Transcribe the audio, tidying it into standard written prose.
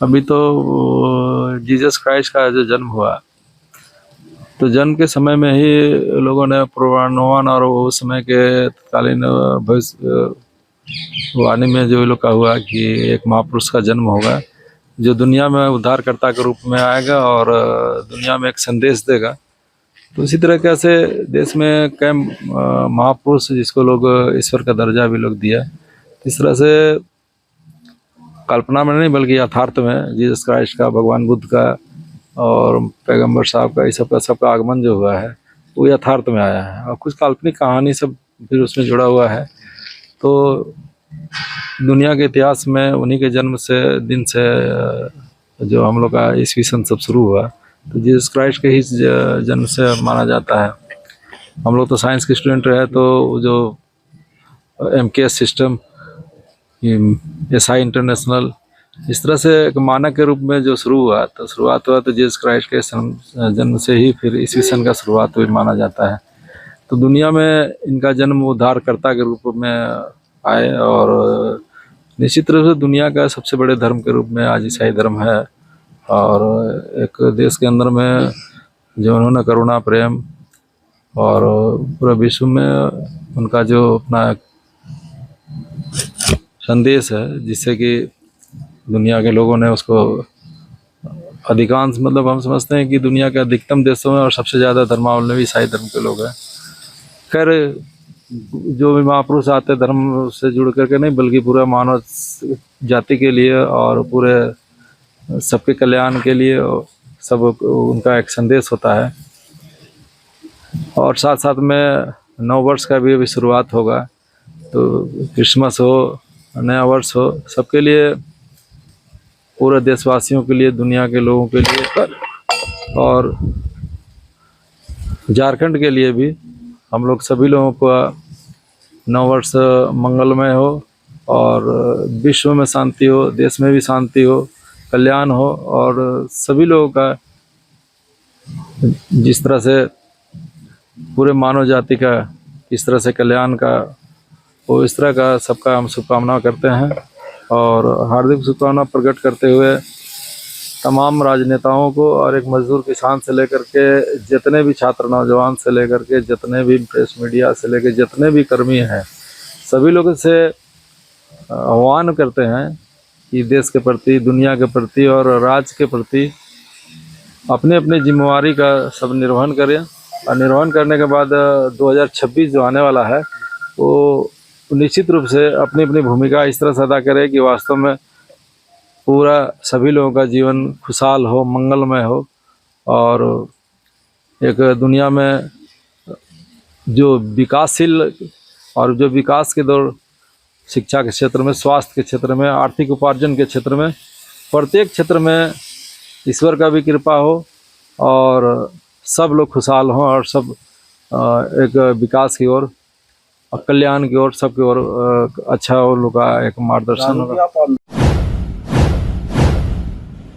अभी तो Jesus Christ का जो जन्म हुआ, तो जन्म के समय में ही लोगों ने पूर्वानुमान और उस समय के तत्कालीन भविष्यवाणी में जो लोग का हुआ कि एक महापुरुष का जन्म होगा जो दुनिया में उद्धारकर्ता के रूप में आएगा और दुनिया में एक संदेश देगा। तो इसी तरह कैसे देश में कई महापुरुष जिसको लोग ईश्वर का दर्जा भी लोग दिया, इस तरह से कल्पना में नहीं बल्कि यथार्थ में जीसस क्राइस्ट का, भगवान बुद्ध का और पैगंबर साहब का, इस सबका आगमन जो हुआ है वो यथार्थ में आया है और कुछ काल्पनिक कहानी सब फिर उसमें जुड़ा हुआ है। तो दुनिया के इतिहास में उन्हीं के जन्म से दिन से जो हम लोग का ईस्वी सन सब शुरू हुआ, तो जीसस क्राइस्ट के ही जन्म से माना जाता है। हम लोग तो साइंस के स्टूडेंट रहे, तो जो MKS सिस्टम, SI इंटरनेशनल, इस तरह से एक मानक के रूप में जो शुरू हुआ, तो शुरुआत हुआ तो जीसस क्राइस्ट के जन्म से ही फिर ईस्वी सन का शुरुआत हुई माना जाता है। तो दुनिया में इनका जन्म उद्धारकर्ता के रूप में आए और निश्चित रूप से दुनिया का सबसे बड़े धर्म के रूप में आज ईसाई धर्म है। और एक देश के अंदर में जो उन्होंने करुणा, प्रेम और पूरे विश्व में उनका जो अपना संदेश है, जिससे कि दुनिया के लोगों ने उसको अधिकांश, मतलब हम समझते हैं कि दुनिया के अधिकतम देशों में और सबसे ज़्यादा धर्मावलंबी ईसाई धर्म के लोग हैं। खैर, जो भी महापुरुष आते धर्म से जुड़ करके नहीं बल्कि पूरा मानव जाति के लिए और पूरे सबके कल्याण के लिए सब उनका एक संदेश होता है। और साथ साथ में नव वर्ष का भी अभी शुरुआत होगा, तो क्रिसमस हो, नया वर्ष हो, सबके लिए, पूरे देशवासियों के लिए, दुनिया के लोगों के लिए और झारखंड के लिए भी, हम लोग सभी लोगों का नव वर्ष मंगलमय हो और विश्व में शांति हो, देश में भी शांति हो, कल्याण हो और सभी लोगों का जिस तरह से पूरे मानव जाति का इस तरह से कल्याण का वो इस तरह का सबका हम शुभकामना करते हैं। और हार्दिक शुभकामना प्रकट करते हुए तमाम राजनेताओं को और एक मजदूर किसान से लेकर के जितने भी छात्र नौजवान से लेकर के जितने भी प्रेस मीडिया से लेकर जितने भी कर्मी हैं, सभी लोगों से आह्वान करते हैं कि देश के प्रति, दुनिया के प्रति और राज्य के प्रति अपने अपने जिम्मेवारी का सब निर्वहन करें। और निर्वहन करने के बाद 2026 जो आने वाला है वो निश्चित रूप से अपनी अपनी भूमिका इस तरह से अदा करें कि वास्तव में पूरा सभी लोगों का जीवन खुशहाल हो, मंगलमय हो और एक दुनिया में जो विकासशील और जो विकास के दौर, शिक्षा के क्षेत्र में, स्वास्थ्य के क्षेत्र में, आर्थिक उपार्जन के क्षेत्र में, प्रत्येक क्षेत्र में ईश्वर का भी कृपा हो और सब लोग खुशहाल हों और सब एक विकास की ओर, कल्याण की ओर, सबकी ओर अच्छा और लोग का एक मार्गदर्शन होगा।